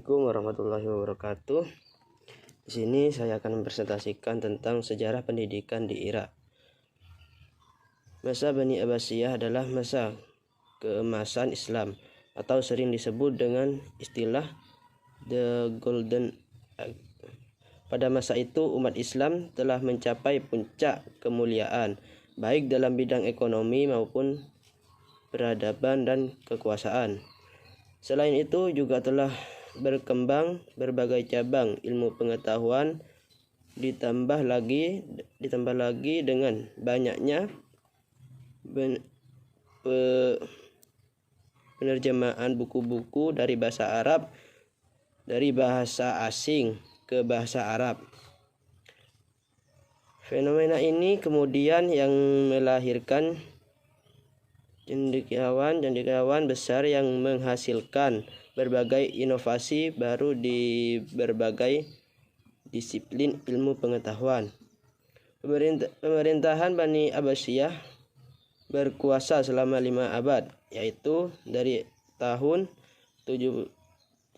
Assalamualaikum warahmatullahi wabarakatuh. Di sini saya akan mempresentasikan tentang sejarah pendidikan di Irak. Masa Bani Abbasiyah adalah masa keemasan Islam atau sering disebut dengan istilah The Golden Age. Pada masa itu umat Islam telah mencapai puncak kemuliaan baik dalam bidang ekonomi maupun peradaban dan kekuasaan. Selain itu juga telah berkembang berbagai cabang ilmu pengetahuan, ditambah lagi dengan banyaknya penerjemahan buku-buku dari bahasa Arab, dari bahasa asing ke bahasa Arab. Fenomena ini kemudian yang melahirkan cendekiawan besar yang menghasilkan berbagai inovasi baru di berbagai disiplin ilmu pengetahuan. Pemerintahan Bani Abbasiyah berkuasa selama 5 abad, yaitu dari tahun 1258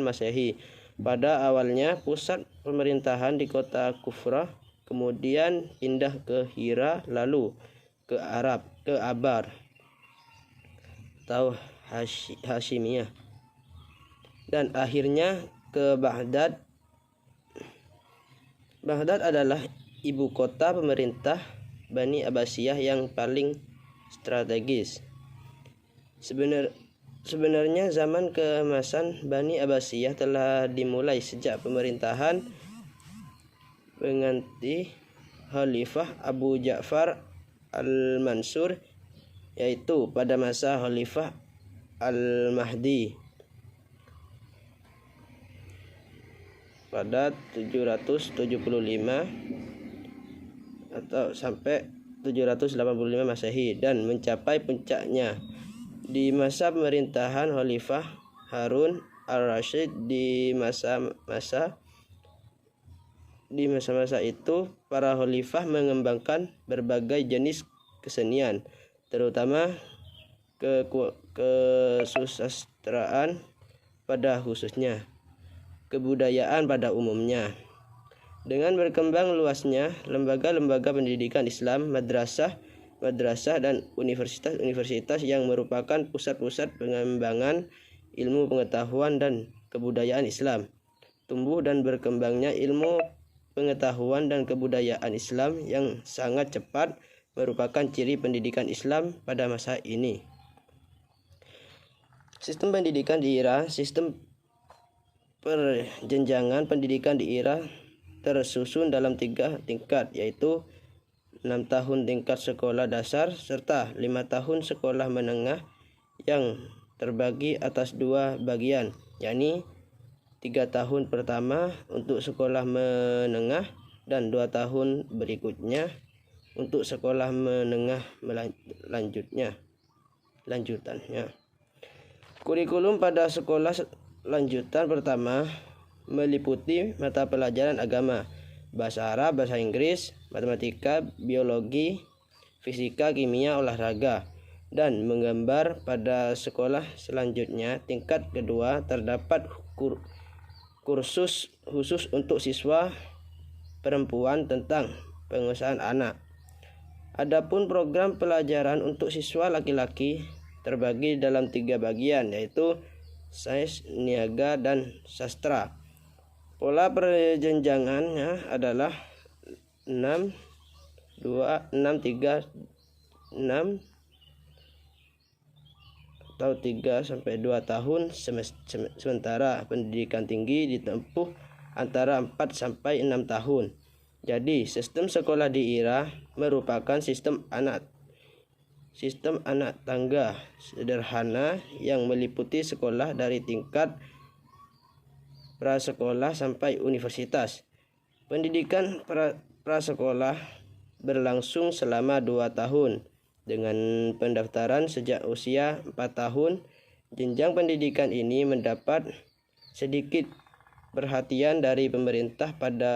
Masehi. Pada awalnya pusat pemerintahan di kota Kufra, kemudian pindah ke Hira, lalu ke Abar atau Hashimiyah, dan akhirnya ke Baghdad. Baghdad adalah ibu kota pemerintah Bani Abbasiyah yang paling strategis. Sebenarnya zaman keemasan Bani Abbasiyah telah dimulai sejak pemerintahan pengganti Khalifah Abu Ja'far al-Mansur, yaitu pada masa Khalifah al-Mahdi pada 775 atau sampai 785 Masehi, dan mencapai puncaknya di masa pemerintahan Khalifah Harun al-Rashid. Di masa-masa itu para khalifah mengembangkan berbagai jenis kesenian, terutama kesusastraan pada khususnya, kebudayaan pada umumnya. Dengan berkembang luasnya lembaga-lembaga pendidikan Islam, madrasah dan universitas yang merupakan pusat-pusat pengembangan ilmu pengetahuan dan kebudayaan Islam. Tumbuh dan berkembangnya ilmu pengetahuan dan kebudayaan Islam yang sangat cepat merupakan ciri pendidikan Islam pada masa ini. Sistem pendidikan di Irak. Sistem perjenjangan pendidikan di Irak tersusun dalam 3 tingkat, yaitu 6 tahun tingkat sekolah dasar serta 5 tahun sekolah menengah yang terbagi atas 2 bagian, yakni 3 tahun pertama untuk sekolah menengah dan 2 tahun berikutnya untuk sekolah menengah lanjutannya. Kurikulum pada sekolah lanjutan pertama meliputi mata pelajaran agama, bahasa Arab, bahasa Inggris, matematika, biologi, fisika, kimia, olahraga, dan menggambar. Pada sekolah selanjutnya tingkat kedua terdapat kursus khusus untuk siswa perempuan tentang penguasaan anak. Adapun program pelajaran untuk siswa laki-laki terbagi dalam 3 bagian, yaitu sains, niaga, dan sastra. Pola perjenjangannya adalah 6 atau 3 sampai 2 tahun, sementara pendidikan tinggi ditempuh antara 4 sampai 6 tahun. Jadi, sistem sekolah di Irak merupakan sistem anak tangga sederhana yang meliputi sekolah dari tingkat prasekolah sampai universitas. Pendidikan prasekolah berlangsung selama 2 tahun dengan pendaftaran sejak usia 4 tahun. Jenjang pendidikan ini mendapat sedikit perhatian dari pemerintah pada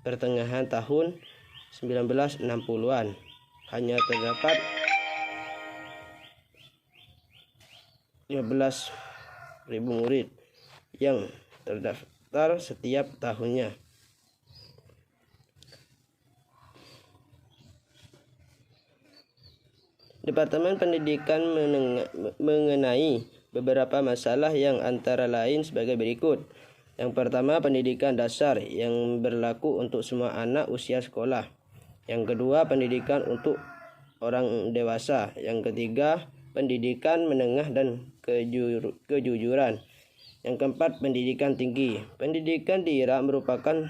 pertengahan tahun 1960-an. hanya terdapat 15.000 murid yang terdaftar setiap tahunnya. Departemen Pendidikan mengenai beberapa masalah yang antara lain sebagai berikut. Yang pertama, pendidikan dasar yang berlaku untuk semua anak usia sekolah. Yang kedua, pendidikan untuk orang dewasa. Yang ketiga, pendidikan menengah dan kejujuran. Yang keempat, pendidikan tinggi. Pendidikan di Irak merupakan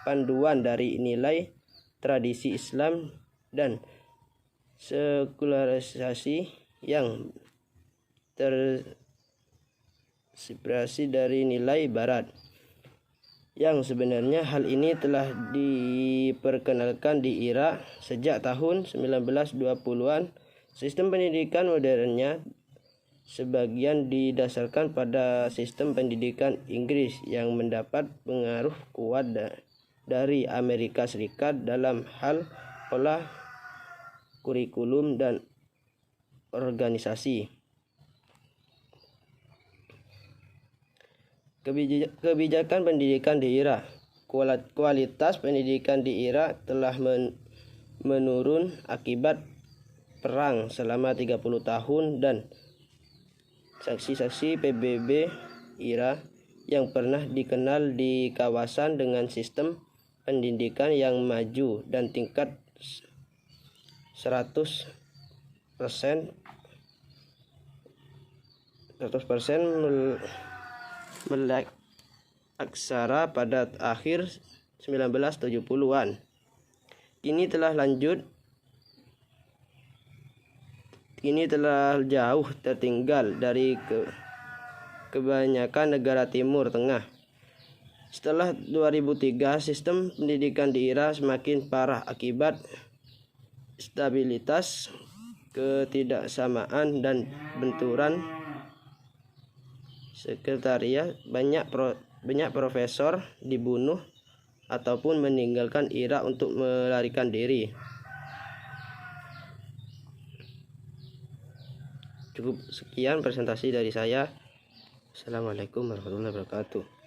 panduan dari nilai tradisi Islam dan sekularisasi yang terinspirasi dari nilai Barat. Yang sebenarnya hal ini telah diperkenalkan di Irak sejak tahun 1920-an. Sistem pendidikan modernnya sebagian didasarkan pada sistem pendidikan Inggris yang mendapat pengaruh kuat dari Amerika Serikat dalam hal pola kurikulum dan organisasi. Kebijakan pendidikan di Irak. Kualitas pendidikan di Irak telah menurun akibat perang selama 30 tahun dan saksi-saksi PBB Irak yang pernah dikenal di kawasan dengan sistem pendidikan yang maju dan tingkat 100% melek aksara pada akhir 1970-an. Kini telah jauh tertinggal dari kebanyakan negara Timur Tengah. Setelah 2003, sistem pendidikan di Irak semakin parah akibat stabilitas, ketidaksamaan, dan benturan sekretariat. Banyak profesor dibunuh ataupun meninggalkan Irak untuk melarikan diri. Cukup sekian presentasi dari saya. Assalamualaikum warahmatullahi wabarakatuh.